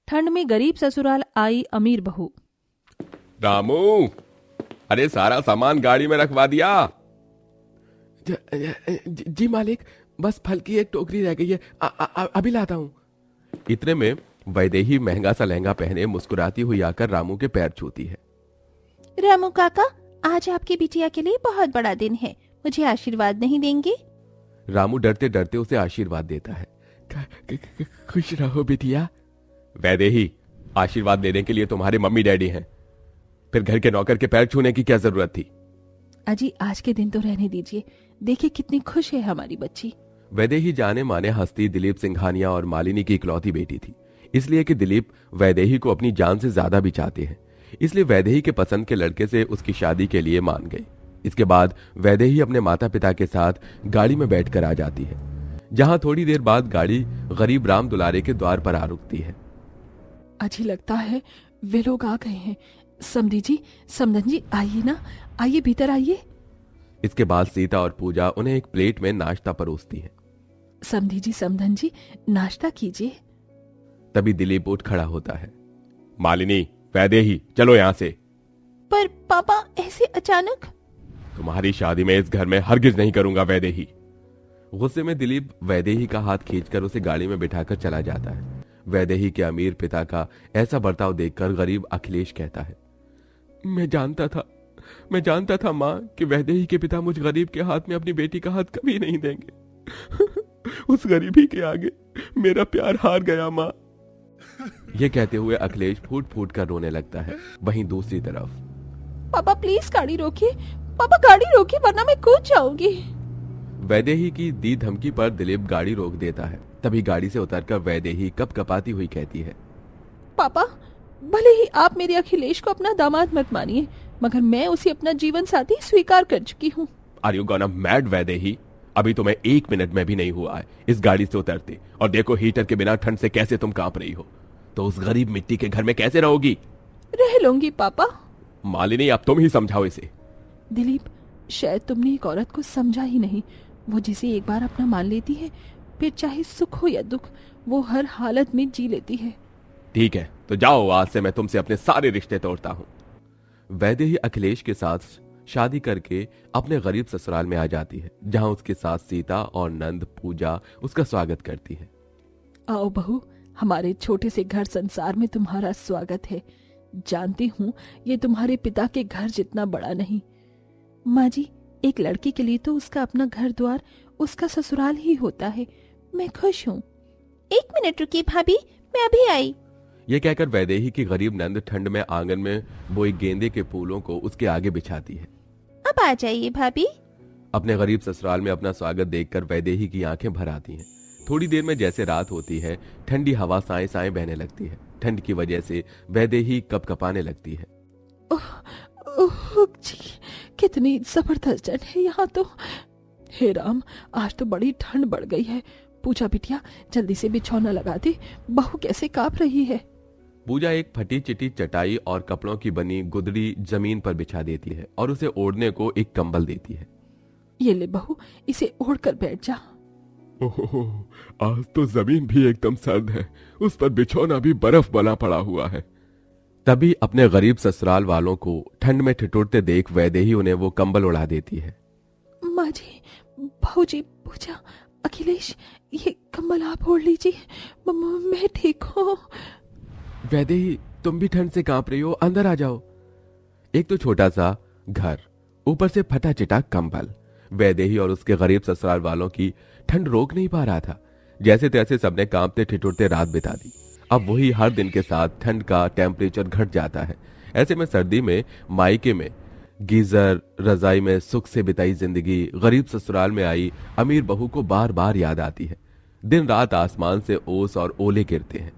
ठंड में गरीब ससुराल आई अमीर बहू। रामू, अरे सारा सामान गाड़ी में रखवा दिया? जी मालिक, बस फल की एक टोकरी रह गई है, अभी लाता हूँ। इतने में वैदेही महंगा सा लहंगा पहने मुस्कुराती हुई आकर रामू के पैर छूती है। रामू काका, आज आपकी बिटिया के लिए बहुत बड़ा दिन है, मुझे आशीर्वाद नहीं देंगे? रामू डरते डरते उसे आशीर्वाद देता है। खुश रहो बिटिया। वैदेही, आशीर्वाद लेने के लिए तुम्हारे मम्मी डैडी हैं, फिर घर के नौकर के पैर छूने की क्या जरूरत थी? अजी आज के दिन तो रहने दीजिए, देखिए कितनी खुश है हमारी बच्ची। वैदेही जाने माने हस्ती दिलीप सिंघानिया और मालिनी की इकलौती बेटी थी, इसलिए कि दिलीप वैदेही को अपनी जान से ज्यादा भी चाहते हैं, इसलिए वैदेही के पसंद के लड़के से उसकी शादी के लिए मान गए। इसके बाद वैदेही अपने माता पिता के साथ गाड़ी में बैठकर आ जाती है, जहां थोड़ी देर बाद गाड़ी गरीब राम दुलारे के द्वार पर आ रुकती है। अजी लगता है वे लोग आ गए हैं। समधी जी, समधन जी, आइए ना, आइए भीतर आइए। इसके बाद सीता और पूजा उन्हें एक प्लेट में नाश्ता परोसती है। समधी जी, समधन जी, नाश्ता कीजिए। तभी दिलीप उठ खड़ा होता है। मालिनी, वैदेही, चलो यहां से। पर पापा, ऐसे अचानक? तुम्हारी शादी में इस घर में हरगिज नहीं करूंगा वैदेही। गुस्से में दिलीप वैदेही का हाथ खींचकर उसे गाड़ी में बिठाकर चला जाता है। वैदेही के अमीर पिता का ऐसा बर्ताव देखकर गरीब अखिलेश कहता है, मैं जानता था माँ कि वैदेही के पिता मुझ गरीब के हाथ में अपनी बेटी का हाथ कभी नहीं देंगे। उस गरीबी के आगे मेरा प्यार हार गया माँ। यह कहते हुए अखिलेश फूट फूट कर रोने लगता है। वहीं दूसरी तरफ, पापा प्लीज गाड़ी रोकिए, पापा गाड़ी रोकिए वरना मैं कूद जाऊंगी। वैदेही की दी धमकी पर दिलीप गाड़ी रोक देता है। तभी गाड़ी से उतरकर वैदेही कपकपाती हुई कहती है, पापा, भले ही आप मेरे अखिलेश को अपना दामाद मत मानिए, मगर मैं उसे अपना जीवन साथी स्वीकार कर चुकी हूँ। Are you gonna mad Vaidehi? अभी तुम्हें 1 मिनट में भी नहीं हुआ है इस गाड़ी से उतरते, और देखो हीटर के बिना ठंड से कैसे तुम कांप रही हो, तो उस गरीब मिट्टी के घर में कैसे रहोगी? रह लूंगी पापा। मालिनी, अब तुम ही समझाओ इसे। दिलीप, शायद तुमने एक औरत को समझा ही नहीं। वो जिसे एक बार अपना मान लेती है, फिर चाहे सुख हो या दुख, वो हर हालत में जी लेती है। ठीक है, तो जाओ, आज से मैं तुमसे अपने सारे रिश्ते तोड़ता हूँ। वैदेही अखिलेश के साथ शादी करके अपने गरीब ससुराल में आ जाती है, जहां उसके साथ सीता और नंद पूजा उसका स्वागत करती है। आओ बहू, हमारे छोटे से घर संसार में तुम्हारा स्वागत है। जानती हूँ ये तुम्हारे पिता के घर जितना बड़ा नहीं। माँ जी, एक लड़की के लिए तो उसका अपना घर द्वार, उसका ससुराल ही होता है। मैं खुश हूँ। 1 मिनट रुकिए भाभी, मैं अभी आई। ये कहकर वैदेही की गरीब नंद ठंड में आंगन में बोए गेंदे के फूलों को उसके आगे बिछाती है। अब आ जाइए भाभी। अपने गरीब ससुराल में अपना स्वागत देखकर वैदेही की आंखें भर आती हैं। थोड़ी देर में जैसे रात होती है, ठंडी हवा साएं साएं बहने लगती है। ठंड की वजह से वैदेही कपकपाने लगती है। ओह जी, कितनी जबरदस्त ठंड है यहाँ तो। हे राम, आज तो बड़ी ठंड बढ़ गई है। पूजा बिटिया, जल्दी से बिछौना लगा दे, बहू कैसे कांप रही है। पूजा एक फटी चिटी चटाई और कपड़ों की बनी गुदड़ी जमीन पर बिछा देती है और उसे ओढ़ने को एक कंबल देती है। ये ले बहू, इसे ओढ़कर बैठ जा। ओह, आज तो जमीन भी एकदम सर्द है, उस पर बिछौना भी बर्फ बना पड़ा हुआ है। तभी अपने गरीब ससुराल वालों को ठंड में ठिठुरते देख वैदेही उन्हें वो कंबल उड़ा देती है। माँ जी, बहू जी, पूजा, अखिलेश, ये कंबल आप ओढ़ लीजिए, मैं ठीक हूँ। वैदेही, तुम भी ठंड से कांप रही हो, अंदर आ जाओ। एक तो छोटा सा घर, ऊपर से फटा चिटा कंबल। वैदेही और उसके गरीब ससुराल वालों की ठंड रोक नहीं पा रहा था। जैसे तैसे सबने कांपते ठिठुरते रात बिता दी। अब वही हर दिन के साथ ठंड का टेम्परेचर घट जाता है। ऐसे में सर्दी में मायके में गीजर, रजाई में सुख से बिताई जिंदगी गरीब ससुराल में आई अमीर बहू को बार बार याद आती है। दिन रात आसमान से ओस और ओले गिरते हैं।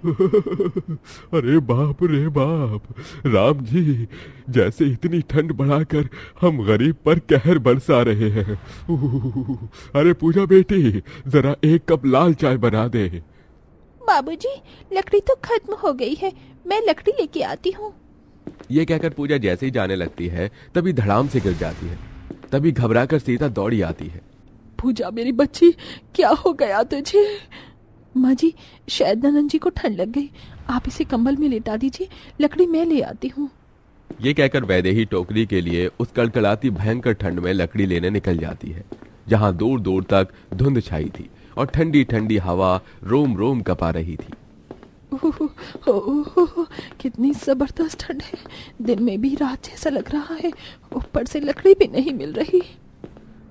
अरे बाप रे बाप, राम जी, जैसे इतनी ठंड बढ़ाकर हम गरीब पर कहर बरसा रहे हैं। अरे पूजा बेटी, जरा 1 कप लाल चाय बना दे। बाबूजी, लकड़ी तो खत्म हो गई है, मैं लकड़ी लेके आती हूँ। ये कहकर पूजा जैसे ही जाने लगती है, तभी धड़ाम से गिर जाती है। तभी घबराकर सीता दौड़ी आती है। पूजा मेरी बच्ची, क्या हो गया तुझे? माँ जी, शायद ननन जी को ठंड लग गई, आप इसे कंबल में लेटा दीजिए, लकड़ी मैं ले आती हूँ। ये कहकर वैदेही टोकरी के लिए उस कड़कड़ाती भयंकर ठंड में लकड़ी लेने निकल जाती है, जहां दूर दूर तक धुंध छाई थी और ठंडी ठंडी हवा रोम रोम कपा रही थी। ओह, कितनी जबरदस्त ठंड है, दिन में भी रात जैसा लग रहा है, ऊपर से लकड़ी भी नहीं मिल रही।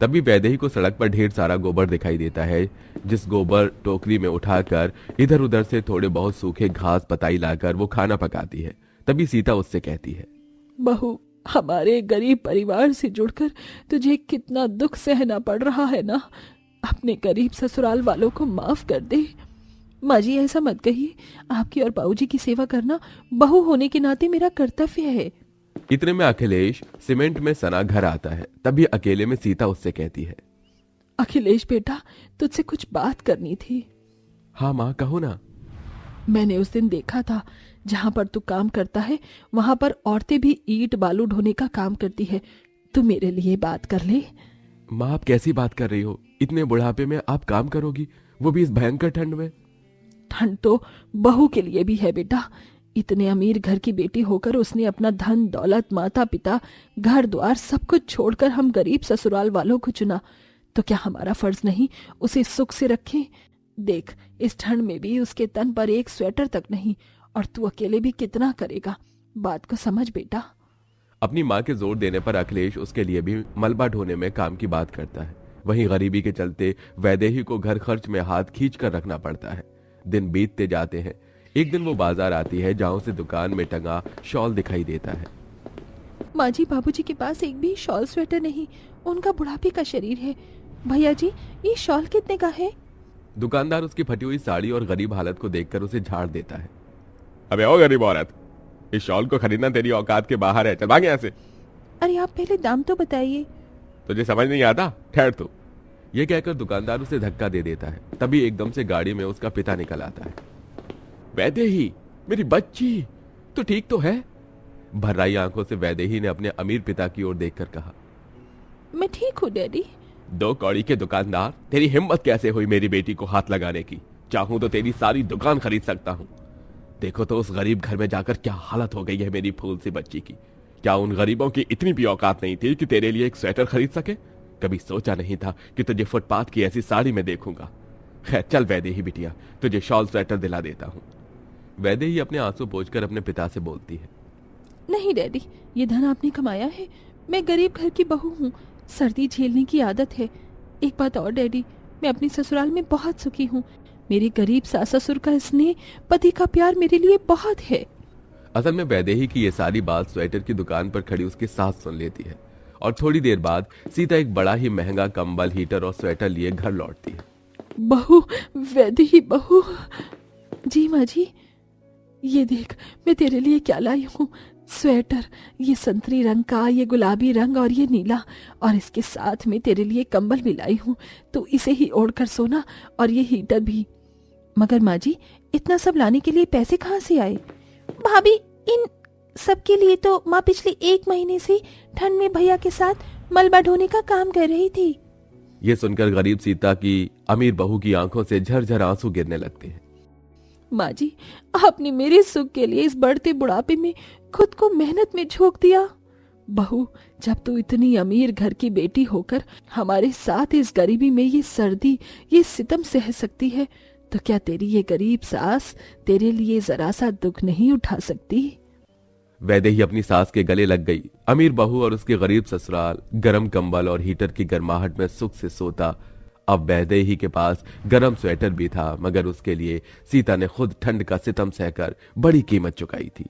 तभी वैदेही को सड़क पर ढेर सारा गोबर दिखाई देता है, जिस गोबर टोकरी में उठाकर इधर उधर से थोड़े बहुत सूखे घास पताई लाकर वो खाना पकाती है। तभी सीता उससे कहती है, बहू, हमारे गरीब परिवार से जुड़कर तुझे कितना दुख सहना पड़ रहा है ना, अपने गरीब ससुराल वालों को माफ कर दे। माँ जी, ऐसा मत कहिए, आपकी और बाबूजी की सेवा करना बहू होने के नाते मेरा कर्तव्य है। इतने में अखिलेश सीमेंट में सना घर आता है। तभी अकेले में सीता उससे कहती है, अखिलेश बेटा, तुझसे कुछ बात करनी थी। हाँ माँ, कहो ना। मैंने उस दिन देखा था, जहां पर तू काम करता है वहां पर औरतें भी ईंट बालू ढोने का काम करती है, तू मेरे लिए बात कर ले। माँ, आप कैसी बात कर रही हो? इतने बुढ़ापे में आप काम करोगी, वो भी इस भयंकर ठंड में? ठंड तो बहू के लिए भी है बेटा। इतने अमीर घर की बेटी होकर उसने अपना धन दौलत, माता पिता, घर द्वार सब कुछ छोड़कर हम गरीब ससुराल वालों को चुना, तो क्या हमारा फर्ज नहीं उसे सुख से रखें? देख, इस ठंड में भी उसके तन पर एक स्वेटर तक नहीं, और तू अकेले भी कितना करेगा? बात को समझ बेटा। अपनी माँ के जोर देने पर अखिलेश उसके लिए भी मलबा ढोने में काम की बात करता है। वहीं गरीबी के चलते वैदेही को घर खर्च में हाथ खींच कर रखना पड़ता है। दिन बीतते जाते हैं। एक दिन वो बाजार आती है, जहां उसे दुकान में टंगा शॉल दिखाई देता है। माँ जी, बाबूजी के पास एक भी शॉल स्वेटर नहीं, उनका बुढ़ापे का शरीर है। भैया जी, ये शॉल कितने का है? दुकानदार उसकी फटी हुई साड़ी और गरीब हालत को देखकर उसे झाड़ देता है। अबे ओ गरीब औरत, इस शॉल को खरीदना तेरी औकात के बाहर है, चल भाग यहाँ से। अरे आप पहले दाम तो बताइए। तुझे समझ नहीं आता? ठहर तू। ये कहकर दुकानदार उसे धक्का दे देता है। तभी एकदम से गाड़ी में उसका पिता निकल आता है। वैदेही, मेरी बच्ची, तू ठीक तो है? भर्राई आंखों से वैदेही ने अपने अमीर पिता की ओर देखकर कहा, मैं ठीक हूँ डैडी। दो कौड़ी के दुकानदार, तेरी हिम्मत कैसे हुई मेरी बेटी को हाथ लगाने की? चाहूं तो तेरी सारी दुकान खरीद सकता हूं। देखो तो उस गरीब घर में जाकर क्या हालत हो गई है मेरी फूल सी बच्ची की। क्या उन गरीबों की इतनी भी औकात नहीं थी कि तेरे लिए एक स्वेटर खरीद सके? कभी सोचा नहीं था कि तुझे फुटपाथ की ऐसी साड़ी में देखूंगा। खैर चल वैदेही बिटिया, तुझे शॉल स्वेटर दिला देता हूं। वैदेही अपने आंसू पोंछकर अपने पिता से बोलती है, नहीं डैडी, ये धन आपने कमाया है, मैं गरीब घर की बहू हूँ, सर्दी झेलने की आदत है। एक बात और डैडी, मैं अपनी ससुराल में बहुत सुखी हूँ। मेरे गरीब सास ससुर का स्नेह, पति का प्यार मेरे लिए बहुत है। असल में वैदेही की ये सारी बात स्वेटर की दुकान पर खड़ी उसकी सास सुन लेती है, और थोड़ी देर बाद सीता एक बड़ा ही महंगा कंबल, हीटर और स्वेटर लिए घर लौटती है। बहू, वैदेही बहू। जी माँ जी, ये देख मैं तेरे लिए क्या लाई हूँ। स्वेटर, ये संतरी रंग का, ये गुलाबी रंग और ये नीला, और इसके साथ में तेरे लिए कंबल भी लाई हूँ, तो इसे ही ओढ़कर सोना, और ये हीटर भी। मगर माँ जी, इतना सब लाने के लिए पैसे कहाँ से आए? भाभी, इन सब के लिए तो माँ पिछले 1 महीने से ठंड में भैया के साथ मलबा ढोने का काम कर रही थी। ये सुनकर गरीब सीता की अमीर बहू की आंखों से झरझर आंसू गिरने लगते हैं। माँ जी, आपने मेरे सुख के लिए इस बढ़ते बुढ़ापे में खुद को मेहनत में झोंक दिया। बहू, जब तू इतनी अमीर घर की बेटी होकर हमारे साथ इस गरीबी में ये सर्दी, ये सितम सह सकती है, तो क्या तेरी ये गरीब सास तेरे लिए जरा सा दुख नहीं उठा सकती? वैदेही अपनी सास के गले लग गई। अमीर बहू और उसके गरीब ससुराल गरम कंबल और हीटर की गर्माहट में सुख से सोता। अब वैदेही के पास गरम स्वेटर भी था, मगर उसके लिए सीता ने खुद ठंड का सितम सहकर बड़ी कीमत चुकाई थी।